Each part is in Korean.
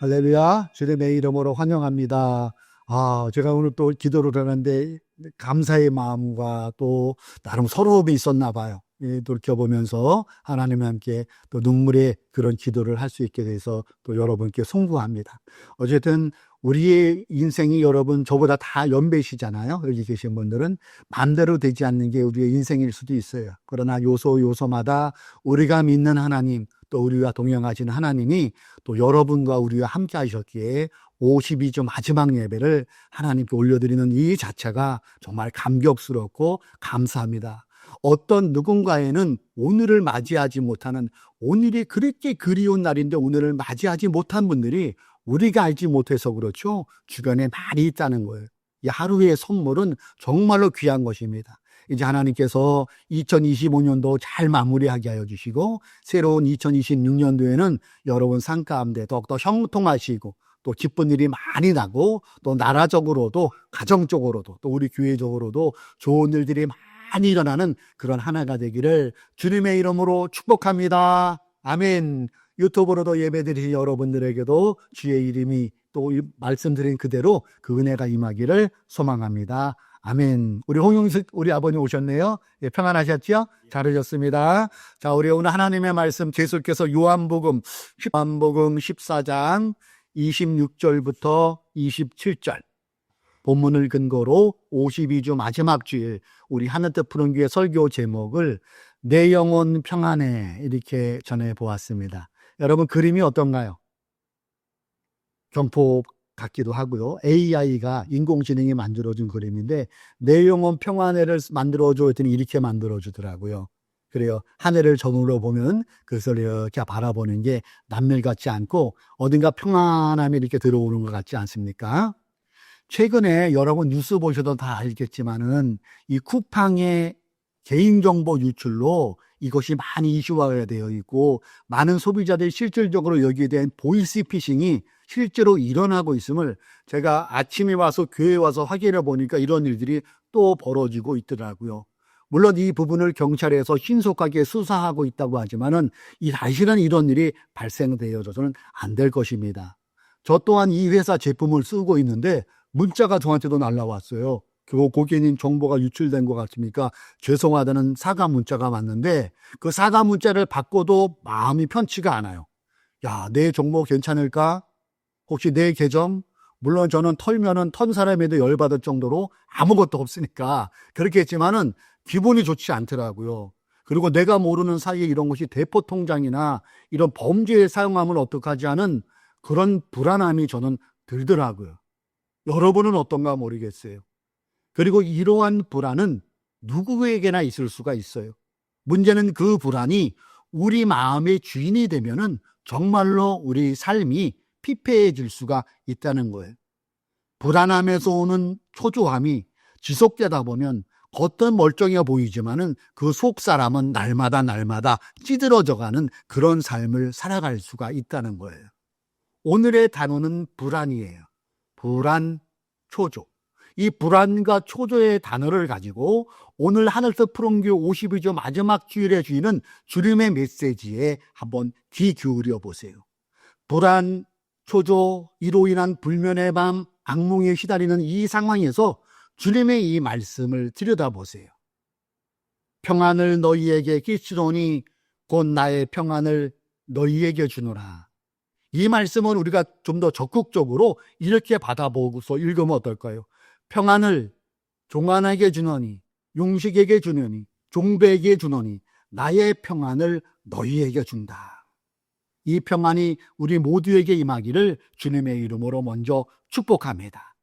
할렐루야, 주님의 이름으로 환영합니다. 제가 오늘 또 기도를 하는데 감사의 마음과 또 나름 서러움이 있었나 봐요. 돌이켜보면서 하나님과 함께 또 눈물의 그런 기도를 할 수 있게 돼서 또 여러분께 송구합니다. 어쨌든 우리의 인생이 여러분 저보다 다 연배시잖아요. 여기 계신 분들은 마음대로 되지 않는 게 우리의 인생일 수도 있어요. 그러나 요소마다 우리가 믿는 하나님, 또 우리와 동행하시는 하나님이 또 여러분과 우리와 함께 하셨기에 52주 마지막 예배를 하나님께 올려드리는 이 자체가 정말 감격스럽고 감사합니다. 어떤 누군가에는 오늘을 맞이하지 못하는, 오늘이 그렇게 그리운 날인데 오늘을 맞이하지 못한 분들이 우리가 알지 못해서 그렇죠. 주변에 많이 있다는 거예요. 이 하루의 선물은 정말로 귀한 것입니다. 이제 하나님께서 2025년도 잘 마무리하게 하여 주시고 새로운 2026년도에는 여러분 삶 가운데 더욱더 형통하시고 또 기쁜 일이 많이 나고 또 나라적으로도 가정적으로도 또 우리 교회적으로도 좋은 일들이 많이 일어나는 그런 한 해가 되기를 주님의 이름으로 축복합니다. 아멘. 유튜브로도 예배드리신 여러분들에게도 주의 이름이 또 말씀드린 그대로 그 은혜가 임하기를 소망합니다. 아멘. 우리 홍용식 우리 아버님 오셨네요. 예, 평안하셨죠? 잘 오셨습니다. 자, 우리 오늘 하나님의 말씀 계속해서 요한복음 14장 26절부터 27절 본문을 근거로 52주 마지막 주일 우리 하늘뜻 푸른교회 설교 제목을 내 영혼 평안해 이렇게 전해보았습니다. 여러분 그림이 어떤가요? 경포 같기도 하고요. AI가 인공지능이 만들어준 그림인데 내 영혼 평안해를 만들어줘 했더니 이렇게 만들어주더라고요. 그래요. 하늘을 저물어 보면 그것을 이렇게 바라보는 게 남일 같지 않고 어딘가 평안함이 이렇게 들어오는 것 같지 않습니까? 최근에 여러분 뉴스 보셔도 다 알겠지만은 이 쿠팡의 개인정보 유출로 이것이 많이 이슈화가 되어 있고 많은 소비자들이 실질적으로 여기에 대한 보이스피싱이 실제로 일어나고 있음을 제가 아침에 와서 교회에 와서 확인해 보니까 이런 일들이 또 벌어지고 있더라고요. 물론 이 부분을 경찰에서 신속하게 수사하고 있다고 하지만은 사실은 이런 일이 발생되어서는 안 될 것입니다. 저 또한 이 회사 제품을 쓰고 있는데 문자가 저한테도 날라왔어요. 고객님 정보가 유출된 것 같으니까 죄송하다는 사과 문자가 왔는데 그 사과 문자를 받고도 마음이 편치가 않아요. 야, 내 정보 괜찮을까? 혹시 내 계정? 물론 저는 털면은 턴 사람에도 열받을 정도로 아무것도 없으니까 그렇게 했지만은 기분이 좋지 않더라고요. 그리고 내가 모르는 사이에 이런 것이 대포 통장이나 이런 범죄에 사용하면 어떡하지 하는 그런 불안함이 저는 들더라고요. 여러분은 어떤가 모르겠어요. 그리고 이러한 불안은 누구에게나 있을 수가 있어요. 문제는 그 불안이 우리 마음의 주인이 되면은 정말로 우리 삶이 피폐해질 수가 있다는 거예요. 불안함에서 오는 초조함이 지속되다 보면 겉은 멀쩡해 보이지만은 그 속 사람은 날마다 찌들어져가는 그런 삶을 살아갈 수가 있다는 거예요. 오늘의 단어는 불안이에요. 불안, 초조. 이 불안과 초조의 단어를 가지고 오늘 하늘뜻 푸른교회 52주 마지막 주일에 주시는 주님의 메시지에 한번 귀 기울여 보세요. 불안, 초조, 이로 인한 불면의 밤, 악몽에 시달리는 이 상황에서 주님의 이 말씀을 들여다보세요. 평안을 너희에게 끼치노니 곧 나의 평안을 너희에게 주노라. 이 말씀은 우리가 좀 더 적극적으로 이렇게 받아보고서 읽으면 어떨까요? 평안을 종안에게 주노니, 용식에게 주노니, 종배에게 주노니 나의 평안을 너희에게 준다. 이 평안이 우리 모두에게 임하기를 주님의 이름으로 먼저 축복합니다.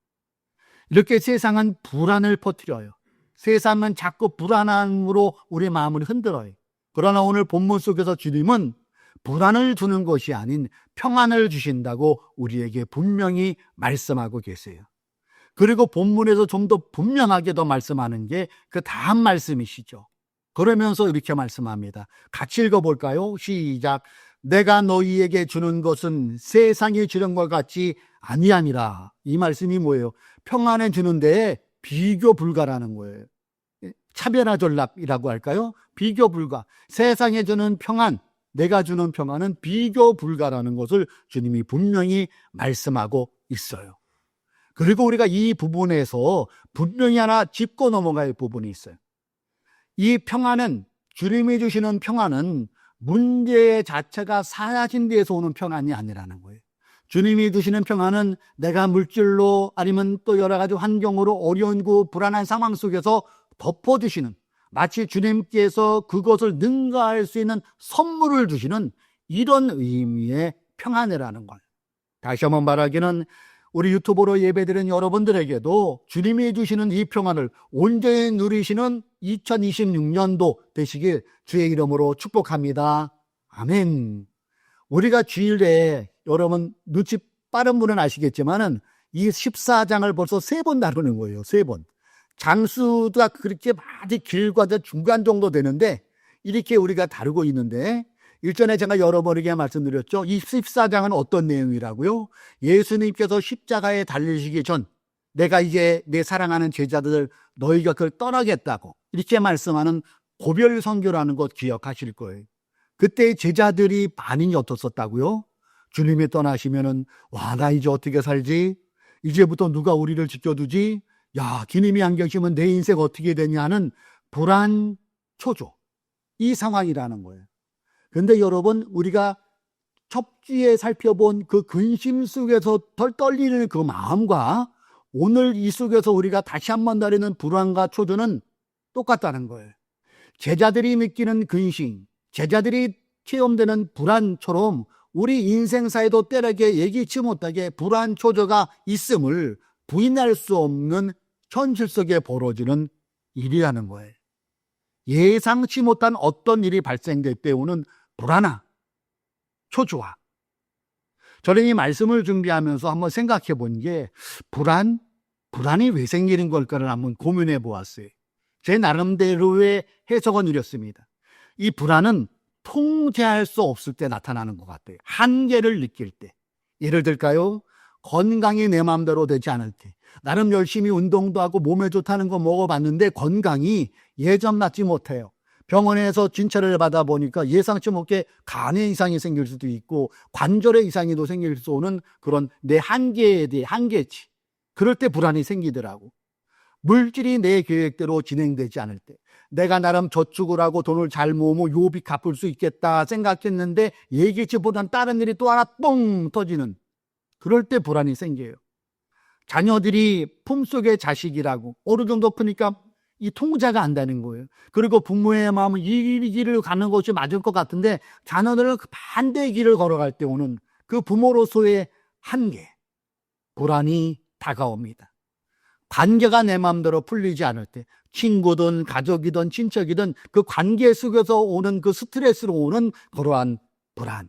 이렇게 세상은 불안을 퍼뜨려요. 세상은 자꾸 불안함으로 우리 마음을 흔들어요. 그러나 오늘 본문 속에서 주님은 불안을 주는 것이 아닌 평안을 주신다고 우리에게 분명히 말씀하고 계세요. 그리고 본문에서 좀 더 분명하게 더 말씀하는 게 그 다음 말씀이시죠. 그러면서 이렇게 말씀합니다. 같이 읽어볼까요? 시작. 내가 너희에게 주는 것은 세상이 주는 것 같지 아니함이라. 이 말씀이 뭐예요? 평안을 주는데 비교 불가라는 거예요. 차별화 전략이라고 할까요? 비교 불가. 세상에 주는 평안, 내가 주는 평안은 비교 불가라는 것을 주님이 분명히 말씀하고 있어요. 그리고 우리가 이 부분에서 분명히 하나 짚고 넘어갈 부분이 있어요. 이 평안은, 주님이 주시는 평안은 문제 자체가 사라진 데에서 오는 평안이 아니라는 거예요. 주님이 주시는 평안은 내가 물질로 아니면 또 여러 가지 환경으로 어려운 불안한 상황 속에서 덮어주시는, 마치 주님께서 그것을 능가할 수 있는 선물을 주시는 이런 의미의 평안이라는 거예요. 다시 한번 말하기는 우리 유튜브로 예배드리는 여러분들에게도 주님이 주시는 이 평안을 온전히 누리시는 2026년도 되시길 주의 이름으로 축복합니다. 아멘. 우리가 주일에, 여러분 눈치 빠른 분은 아시겠지만은 이 14장을 벌써 3번 다루는 거예요. 3번. 장수가 그렇게 많이 길고 중간 정도 되는데 이렇게 우리가 다루고 있는데, 일전에 제가 여러분에게 말씀드렸죠. 이 14장은 어떤 내용이라고요? 예수님께서 십자가에 달리시기 전 내가 이제 내 사랑하는 제자들 너희 곁을 떠나겠다고 이렇게 말씀하는 고별 선교라는 것 기억하실 거예요. 그때 제자들이 반응이 어떻었다고요? 주님이 떠나시면은 와, 나 이제 어떻게 살지? 이제부터 누가 우리를 지켜두지? 야, 기님이 안 계시면 내 인생 어떻게 되냐는 불안, 초조, 이 상황이라는 거예요. 그런데 여러분, 우리가 첫 주에 살펴본 그 근심 속에서 덜 떨리는 그 마음과 오늘 이 속에서 우리가 다시 한번 다루는 불안과 초조는 똑같다는 거예요. 제자들이 느끼는 근심, 제자들이 체험되는 불안처럼 우리 인생사에도 때로게 예기치 못하게 불안, 초조가 있음을 부인할 수 없는 현실 속에 벌어지는 일이라는 거예요. 예상치 못한 어떤 일이 발생될 때 오는 불안함, 초조함. 저는 이 말씀을 준비하면서 한번 생각해 본 게 불안이 왜 생기는 걸까를 한번 고민해 보았어요. 제 나름대로의 해석은 이렇습니다. 이 불안은 통제할 수 없을 때 나타나는 것 같아요. 한계를 느낄 때. 예를 들까요? 건강이 내 마음대로 되지 않을 때. 나름 열심히 운동도 하고 몸에 좋다는 거 먹어봤는데 건강이 예전 같지 못해요. 병원에서 진찰을 받아보니까 예상치 못하게 간에 이상이 생길 수도 있고 관절에 이상이 또 생길 수 오는 그런 내 한계에 대해 한계치. 그럴 때 불안이 생기더라고. 물질이 내 계획대로 진행되지 않을 때, 내가 나름 저축을 하고 돈을 잘 모으면 요비 갚을 수 있겠다 생각했는데 예기치 못한 다른 일이 또 하나 뻥 터지는, 그럴 때 불안이 생겨요. 자녀들이 품속의 자식이라고 어느 정도 크니까 이 통제가 안 되는 거예요. 그리고 부모의 마음은 이 길을 가는 것이 맞을 것 같은데 자녀들은 반대의 길을 걸어갈 때 오는 그 부모로서의 한계, 불안이 다가옵니다. 관계가 내 마음대로 풀리지 않을 때, 친구든 가족이든 친척이든 그 관계 속에서 오는 그 스트레스로 오는 그러한 불안,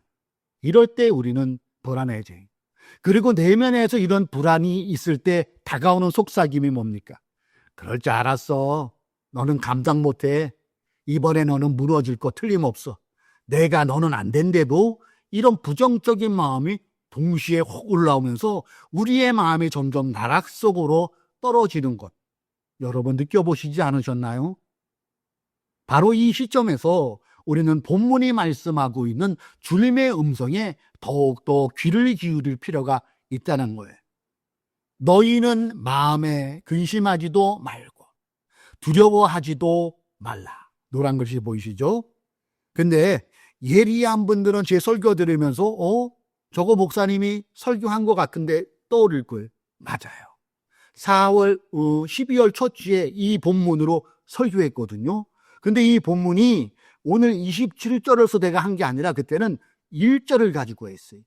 이럴 때 우리는 불안해져요. 그리고 내면에서 이런 불안이 있을 때 다가오는 속삭임이 뭡니까? 그럴 줄 알았어. 너는 감당 못해. 이번에 너는 무너질 거 틀림없어. 내가 너는 안 된대도, 이런 부정적인 마음이 동시에 확 올라오면서 우리의 마음이 점점 나락 속으로 떨어지는 것, 여러분 느껴보시지 않으셨나요? 바로 이 시점에서 우리는 본문이 말씀하고 있는 주님의 음성에 더욱더 귀를 기울일 필요가 있다는 거예요. 너희는 마음에 근심하지도 말고 두려워하지도 말라. 노란 글씨 보이시죠? 근데 예리한 분들은 제 설교 들으면서 저거 목사님이 설교한 것 같은데 떠오를 거예요. 맞아요. 12월 첫 주에 이 본문으로 설교했거든요. 근데 이 본문이 오늘 27절에서 내가 한 게 아니라 그때는 1절을 가지고 했어요.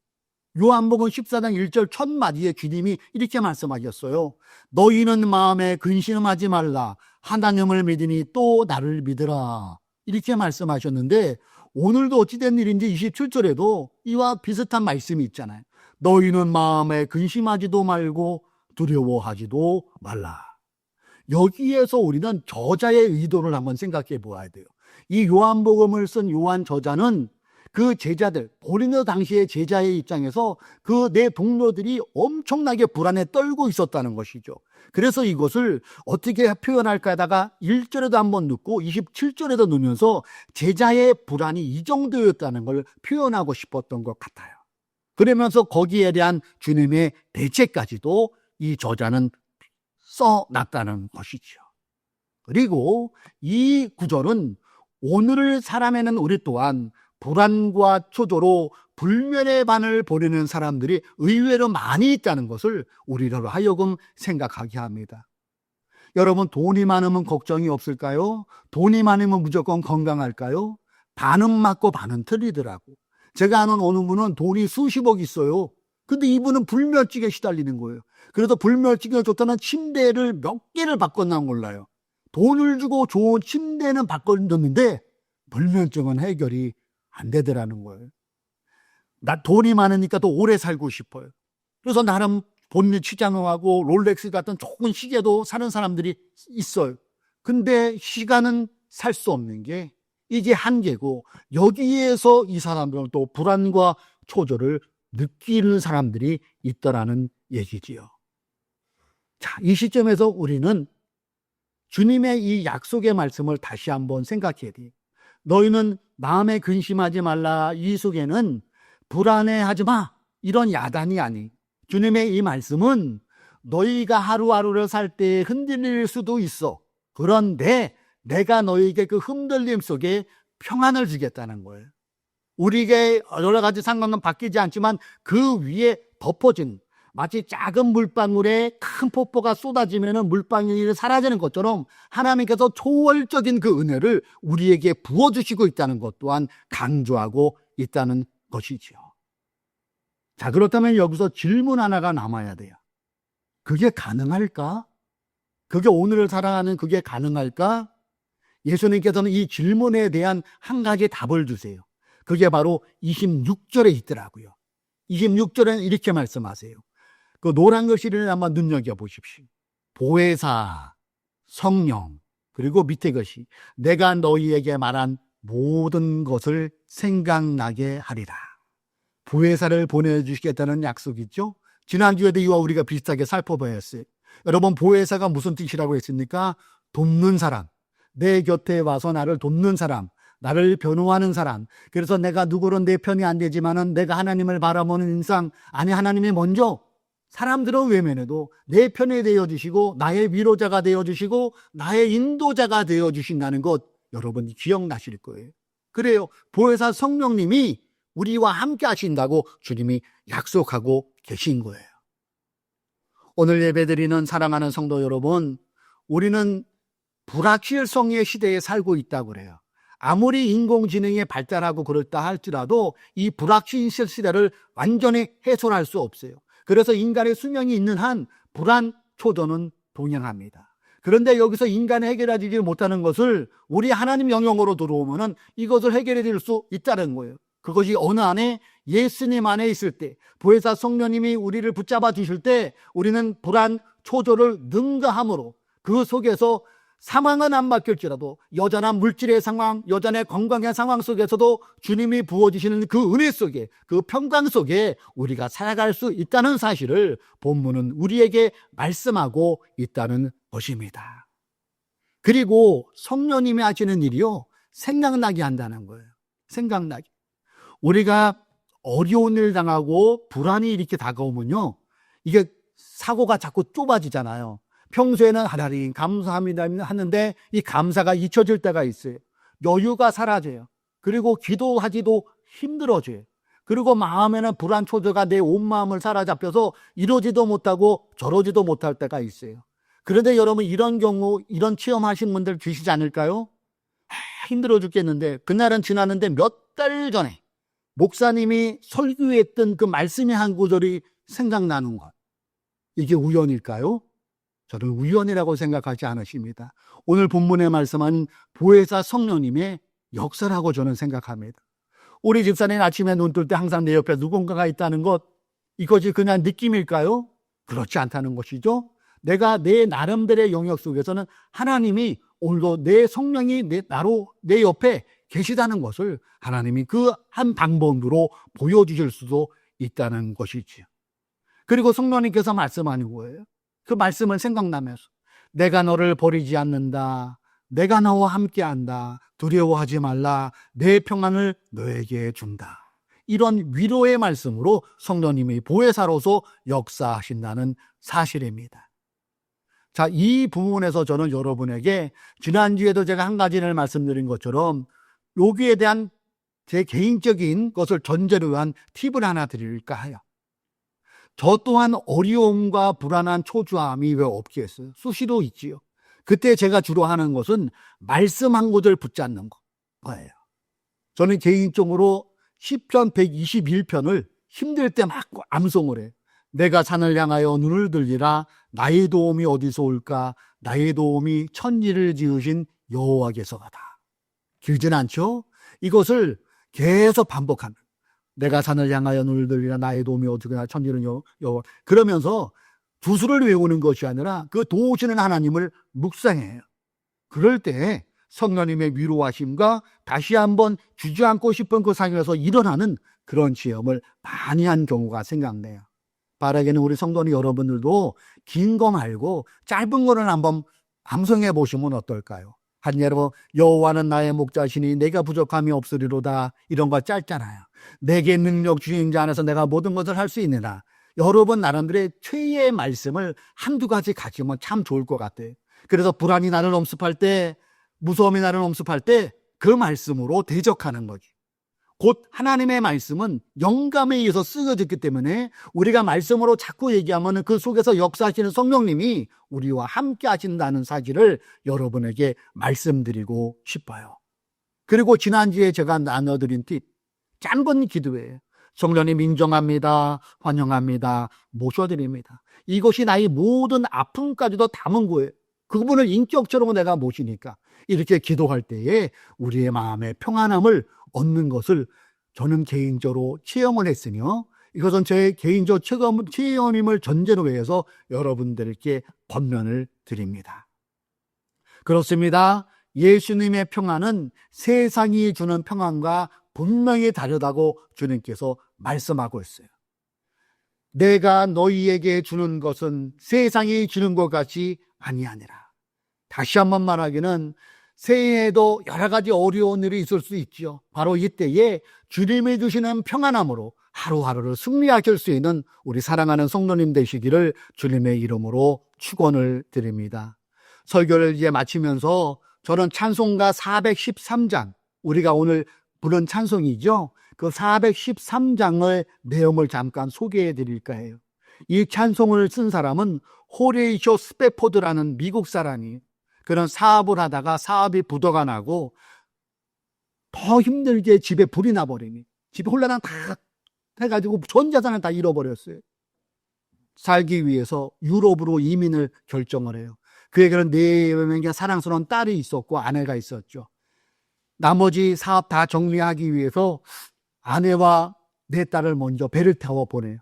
요한복음 14장 1절 첫 마디에 주님이 이렇게 말씀하셨어요. 너희는 마음에 근심하지 말라. 하나님을 믿으니 또 나를 믿으라. 이렇게 말씀하셨는데 오늘도 어찌된 일인지 27절에도 이와 비슷한 말씀이 있잖아요. 너희는 마음에 근심하지도 말고 두려워하지도 말라. 여기에서 우리는 저자의 의도를 한번 생각해 보아야 돼요. 이 요한복음을 쓴 요한 저자는 그 제자들, 고린도 당시의 제자의 입장에서 그 내 동료들이 엄청나게 불안에 떨고 있었다는 것이죠. 그래서 이것을 어떻게 표현할까 하다가 1절에도 한번 넣고 27절에도 넣으면서 제자의 불안이 이 정도였다는 걸 표현하고 싶었던 것 같아요. 그러면서 거기에 대한 주님의 대책까지도 이 저자는 써놨다는 것이죠. 그리고 이 구절은 오늘을 살아내는 우리 또한 불안과 초조로 불면의 반을 보내는 사람들이 의외로 많이 있다는 것을 우리로 하여금 생각하게 합니다. 여러분, 돈이 많으면 걱정이 없을까요? 돈이 많으면 무조건 건강할까요? 반은 맞고 반은 틀리더라고. 제가 아는 어느 분은 돈이 수십억 있어요. 근데 이분은 불면증에 시달리는 거예요. 그래서 불면증에 좋다는 침대를 몇 개를 바꿨나 몰라요. 돈을 주고 좋은 침대는 바꿨는데 불면증은 해결이 안 되더라는 거예요. 나 돈이 많으니까 더 오래 살고 싶어요. 그래서 나름 본인 취장하고 롤렉스 같은 좋은 시계도 사는 사람들이 있어요. 근데 시간은 살 수 없는 게 이게 한계고, 여기에서 이 사람들은 또 불안과 초조를 느끼는 사람들이 있더라는 얘기지요. 자, 이 시점에서 우리는 주님의 이 약속의 말씀을 다시 한번 생각해야 돼요. 너희는 마음에 근심하지 말라. 이 속에는 불안해하지 마. 이런 야단이 아니. 주님의 이 말씀은 너희가 하루하루를 살 때 흔들릴 수도 있어. 그런데 내가 너희에게 그 흔들림 속에 평안을 주겠다는 거예요. 우리에게 여러 가지 상황은 바뀌지 않지만 그 위에 덮어진, 마치 작은 물방울에 큰 폭포가 쏟아지면 물방울이 사라지는 것처럼 하나님께서 초월적인 그 은혜를 우리에게 부어주시고 있다는 것 또한 강조하고 있다는 것이지요. 자, 그렇다면 여기서 질문 하나가 남아야 돼요. 그게 가능할까? 그게 오늘을 살아가는 그게 가능할까? 예수님께서는 이 질문에 대한 한 가지 답을 주세요. 그게 바로 26절에 있더라고요. 26절에는 이렇게 말씀하세요. 그 노란 글씨를 한번 눈여겨보십시오. 보혜사, 성령, 그리고 밑에 것이 내가 너희에게 말한 모든 것을 생각나게 하리라. 보혜사를 보내주시겠다는 약속이죠. 지난주에도 이와 우리가 비슷하게 살펴보았어요. 여러분, 보혜사가 무슨 뜻이라고 했습니까? 돕는 사람, 내 곁에 와서 나를 돕는 사람, 나를 변호하는 사람. 그래서 내가 누구로 내 편이 안 되지만은 내가 하나님을 바라보는 인상, 아니 하나님이 먼저 사람들은 외면해도 내 편이 되어주시고 나의 위로자가 되어주시고 나의 인도자가 되어주신다는 것 여러분이 기억나실 거예요. 그래요. 보혜사 성령님이 우리와 함께 하신다고 주님이 약속하고 계신 거예요. 오늘 예배드리는 사랑하는 성도 여러분, 우리는 불확실성의 시대에 살고 있다고 그래요. 아무리 인공지능이 발달하고 그렇다 할지라도 이 불확실성 시대를 완전히 해소할 수 없어요. 그래서 인간의 수명이 있는 한 불안, 초조는 동행합니다. 그런데 여기서 인간이 해결하지 못하는 것을 우리 하나님 영역으로 들어오면은 이것을 해결해 줄 수 있다는 거예요. 그것이 어느 안에 예수님 안에 있을 때, 보혜사 성령님이 우리를 붙잡아 주실 때 우리는 불안, 초조를 능가함으로 그 속에서 상황은 안 바뀔지라도 여전한 물질의 상황, 여전한 건강의 상황 속에서도 주님이 부어주시는 그 은혜 속에, 그 평강 속에 우리가 살아갈 수 있다는 사실을 본문은 우리에게 말씀하고 있다는 것입니다. 그리고 성령님이 하시는 일이요, 생각나게 한다는 거예요. 생각나게. 우리가 어려운 일 당하고 불안이 이렇게 다가오면요, 이게 사고가 자꾸 좁아지잖아요. 평소에는 하나님 감사합니다 하는데 이 감사가 잊혀질 때가 있어요. 여유가 사라져요. 그리고 기도하기도 힘들어져요. 그리고 마음에는 불안, 초조가 내 온 마음을 사로잡혀서 이러지도 못하고 저러지도 못할 때가 있어요. 그런데 여러분, 이런 경우, 이런 체험하신 분들 계시지 않을까요? 힘들어 죽겠는데 그날은 지났는데 몇 달 전에 목사님이 설교했던 그 말씀의 한 구절이 생각나는 것. 이게 우연일까요? 저는 우연이라고 생각하지 않으십니다. 오늘 본문의 말씀은 보혜사 성령님의 역사라고 저는 생각합니다. 우리 집사님 아침에 눈 뜰 때 항상 내 옆에 누군가가 있다는 것, 이것이 그냥 느낌일까요? 그렇지 않다는 것이죠. 내가 내 나름대로의 영역 속에서는 하나님이 오늘도 내 성령이 내 옆에 계시다는 것을 하나님이 그 한 방법으로 보여주실 수도 있다는 것이지요. 그리고 성령님께서 말씀하는 거예요. 그 말씀을 생각나면서 내가 너를 버리지 않는다. 내가 너와 함께한다. 두려워하지 말라. 내 평안을 너에게 준다. 이런 위로의 말씀으로 성령님이 보혜사로서 역사하신다는 사실입니다. 자, 이 부분에서 저는 여러분에게 지난주에도 제가 한 가지를 말씀드린 것처럼 여기에 대한 제 개인적인 것을 전제로 한 팁을 하나 드릴까 해요. 저 또한 어려움과 불안한 초조함이 왜 없겠어요? 수시로 있지요. 그때 제가 주로 하는 것은 말씀 한 구절 붙잡는 거예요. 저는 개인적으로 시편 121편을 힘들 때 막 암송을 해요. 내가 산을 향하여 눈을 들리라. 나의 도움이 어디서 올까? 나의 도움이 천지를 지으신 여호와께서가다. 길진 않죠? 이것을 계속 반복하는, 내가 산을 향하여 눈을 들리라. 나의 도움이 어디서 천지는 여호와. 그러면서 두수를 외우는 것이 아니라 그 도우시는 하나님을 묵상해요. 그럴 때 성령님의 위로하심과 다시 한번 주저앉고 싶은 그 상황에서 일어나는 그런 체험을 많이 한 경우가 생각나요. 바라기는 우리 성도님 여러분들도 긴 거 말고 짧은 거를 한번 암송해 보시면 어떨까요? 한 예로 여호와는 나의 목자시니 내가 부족함이 없으리로다. 이런 거 짧잖아요. 내게 능력 주인 자 안에서 내가 모든 것을 할 수 있느라. 여러분 나름대로의 최애의 말씀을 한두 가지 가지면 참 좋을 것 같아요. 그래서 불안이 나를 엄습할 때, 무서움이 나를 엄습할 때 그 말씀으로 대적하는 거지. 곧 하나님의 말씀은 영감에 의해서 쓰여졌기 때문에 우리가 말씀으로 자꾸 얘기하면 그 속에서 역사하시는 성령님이 우리와 함께 하신다는 사실을 여러분에게 말씀드리고 싶어요. 그리고 지난주에 제가 나눠드린 팁, 짧은 기도예요. 성령님 인정합니다. 환영합니다. 모셔드립니다. 이것이 나의 모든 아픔까지도 담은 거예요. 그분을 인격적으로 내가 모시니까 이렇게 기도할 때에 우리의 마음의 평안함을 얻는 것을 저는 개인적으로 체험을 했으며 이것은 제 개인적 체험임을 전제로 해서 여러분들께 권면을 드립니다. 그렇습니다. 예수님의 평안은 세상이 주는 평안과 분명히 다르다고 주님께서 말씀하고 있어요. 내가 너희에게 주는 것은 세상이 주는 것 같이 아니하니라. 다시 한번 말하기는 새해에도 여러 가지 어려운 일이 있을 수 있죠. 바로 이때에 주님이 주시는 평안함으로 하루하루를 승리하실 수 있는 우리 사랑하는 성도님 되시기를 주님의 이름으로 축원을 드립니다. 설교를 이제 마치면서 저는 찬송가 413장, 우리가 오늘 부른 찬송이죠. 그 413장의 내용을 잠깐 소개해 드릴까 해요. 이 찬송을 쓴 사람은 호레이쇼 스페포드라는 미국 사람이 그런 사업을 하다가 사업이 부도가 나고 더 힘들게 집에 불이 나버리니 집에 혼란한 다 해가지고 전 자산을 다 잃어버렸어요. 살기 위해서 유럽으로 이민을 결정을 해요. 그에게는 4명의 사랑스러운 딸이 있었고 아내가 있었죠. 나머지 사업 다 정리하기 위해서 아내와 4딸을 먼저 배를 타고 보내요.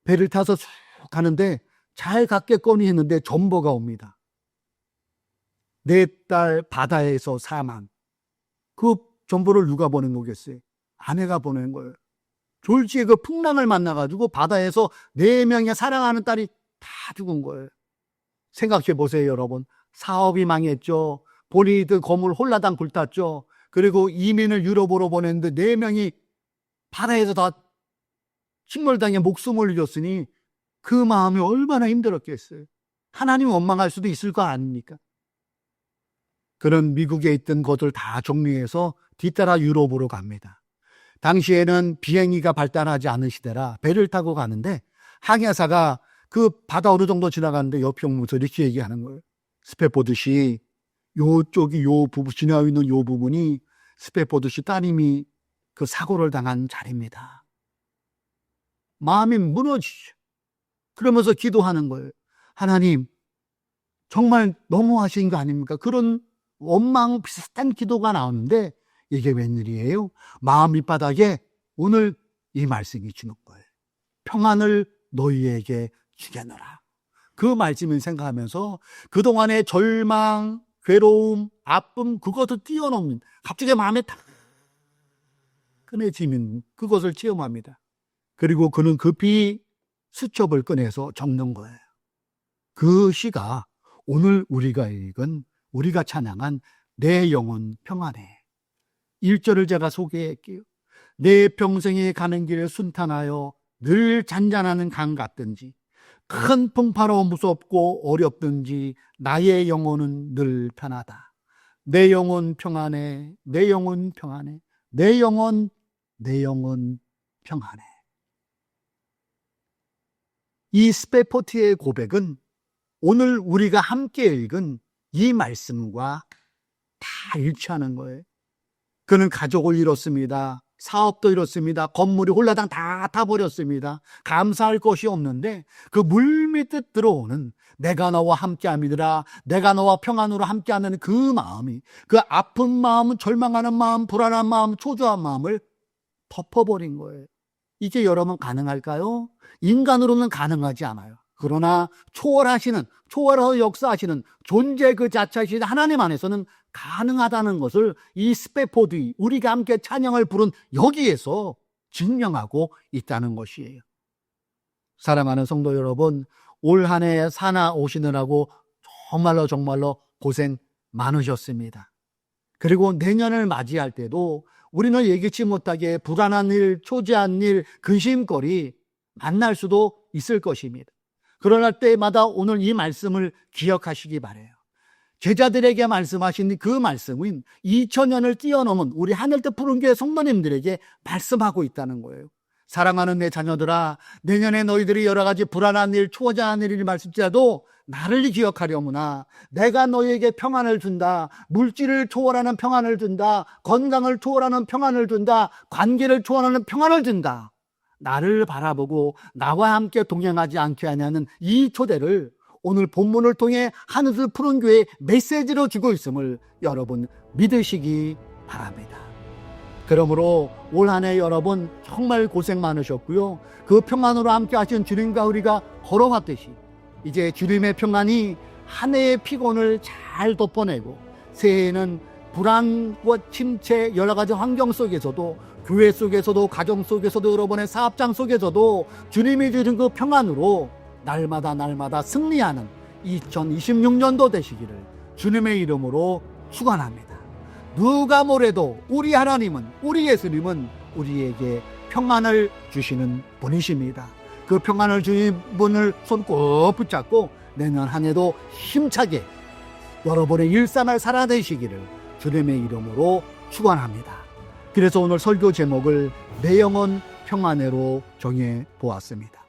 배를 타서 쭉 가는데 잘 갔겠거니 했는데 전보가 옵니다. 4딸 바다에서 사망. 그 전보를 누가 보낸 거겠어요? 아내가 보낸 거예요. 졸지에 그 풍랑을 만나가지고 바다에서 4명의 사랑하는 딸이 다 죽은 거예요. 생각해 보세요, 여러분. 사업이 망했죠. 본인이 그 건물 홀라당 불탔죠. 그리고 이민을 유럽으로 보냈는데 4명이 바다에서 다 침몰당해 목숨을 잃었으니 그 마음이 얼마나 힘들었겠어요. 하나님 원망할 수도 있을 거 아닙니까? 그런 미국에 있던 것을 다 정리해서 뒤따라 유럽으로 갑니다. 당시에는 비행기가 발달하지 않은 시대라 배를 타고 가는데 항해사가 그 바다 어느 정도 지나가는데 옆에 오면서 이렇게 얘기하는 거예요. 스페포드씨, 요쪽이 요 부분, 지나고 있는 요 부분이 스페포드씨 따님이 그 사고를 당한 자리입니다. 마음이 무너지죠. 그러면서 기도하는 거예요. 하나님, 정말 너무하신 거 아닙니까? 그런 원망 비슷한 기도가 나오는데 이게 웬일이에요? 마음 밑바닥에 오늘 이 말씀이 주는 거예요. 평안을 너희에게 주겠노라. 그 말씀을 생각하면서 그동안의 절망, 괴로움, 아픔, 그것을 뛰어넘는 갑자기 마음에 딱 꺼내지면 그것을 체험합니다. 그리고 그는 급히 수첩을 꺼내서 적는 거예요. 그 시가 오늘 우리가 읽은, 우리가 찬양한 내 영혼 평안해. 1절을 제가 소개할게요. 내 평생에 가는 길에 순탄하여 늘 잔잔하는 강 같든지 큰 풍파로 무섭고 어렵든지 나의 영혼은 늘 편하다. 내 영혼 평안해. 내 영혼 평안해. 내 영혼 평안해. 이 스페포트의 고백은 오늘 우리가 함께 읽은 이 말씀과 다 일치하는 거예요. 그는 가족을 잃었습니다. 사업도 잃었습니다. 건물이 홀라당 다 타버렸습니다. 감사할 것이 없는데 그 물밀듯 들어오는 내가 너와 함께함이더라, 내가 너와 평안으로 함께하는 그 마음이, 그 아픈 마음, 절망하는 마음, 불안한 마음, 초조한 마음을 덮어버린 거예요. 이게 여러분 가능할까요? 인간으로는 가능하지 않아요. 그러나 초월하여 역사하시는 존재 그 자체이신 하나님 안에서는 가능하다는 것을 이 스페포드, 우리가 함께 찬양을 부른 여기에서 증명하고 있다는 것이에요. 사랑하는 성도 여러분, 올 한 해 사나 오시느라고 정말로 고생 많으셨습니다. 그리고 내년을 맞이할 때도 우리는 예기치 못하게 불안한 일, 초조한 일, 근심거리 만날 수도 있을 것입니다. 그러나 때마다 오늘 이 말씀을 기억하시기 바라요. 제자들에게 말씀하신 그 말씀은 2000년을 뛰어넘은 우리 하늘뜻 푸른교회 성도님들에게 말씀하고 있다는 거예요. 사랑하는 내 자녀들아, 내년에 너희들이 여러 가지 불안한 일, 초조한 일이 말씀지라도 나를 기억하려무나 내가 너희에게 평안을 준다. 물질을 초월하는 평안을 준다. 건강을 초월하는 평안을 준다. 관계를 초월하는 평안을 준다. 나를 바라보고 나와 함께 동행하지 않게 하냐는 이 초대를 오늘 본문을 통해 하늘뜻 푸른교회 메시지로 주고 있음을 여러분 믿으시기 바랍니다. 그러므로 올 한 해 여러분 정말 고생 많으셨고요. 그 평안으로 함께 하신 주님과 우리가 걸어왔듯이 이제 주님의 평안이 한 해의 피곤을 잘 덮어내고 새해에는 불안과 침체, 여러 가지 환경 속에서도 교회 속에서도 가정 속에서도 여러분의 사업장 속에서도 주님이 주신 그 평안으로 날마다 승리하는 2026년도 되시기를 주님의 이름으로 축원합니다. 누가 뭐래도 우리 하나님은, 우리 예수님은 우리에게 평안을 주시는 분이십니다. 그 평안을 주신 분을 손 꼭 붙잡고 내년 한 해도 힘차게 여러분의 일상을 살아내시기를 주님의 이름으로 축원합니다. 그래서 오늘 설교 제목을 내 영혼 평안해로 정해 보았습니다.